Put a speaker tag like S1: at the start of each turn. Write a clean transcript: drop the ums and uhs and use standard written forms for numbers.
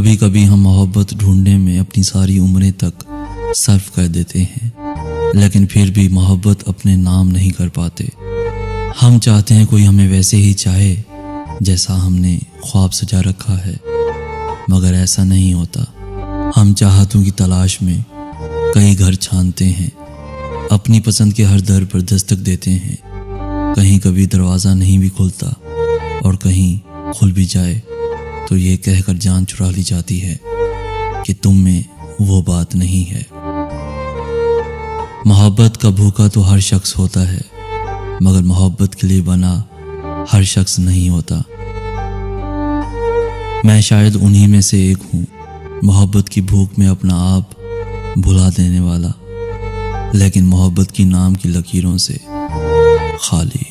S1: कभी कभी हम मोहब्बत ढूंढने में अपनी सारी उम्रें तक सर्फ कर देते हैं, लेकिन फिर भी मोहब्बत अपने नाम नहीं कर पाते। हम चाहते हैं कोई हमें वैसे ही चाहे जैसा हमने ख्वाब सजा रखा है, मगर ऐसा नहीं होता। हम चाहतों की तलाश में कई घर छानते हैं, अपनी पसंद के हर दर पर दस्तक देते हैं। कहीं कभी दरवाज़ा नहीं भी खुलता और कहीं खुल भी जाए तो ये कहकर जान चुरा ली जाती है कि तुम में वो बात नहीं है। मोहब्बत का भूखा तो हर शख्स होता है, मगर मोहब्बत के लिए बना हर शख्स नहीं होता। मैं शायद उन्हीं में से एक हूँ, मोहब्बत की भूख में अपना आप भुला देने वाला, लेकिन मोहब्बत की नाम की लकीरों से खाली।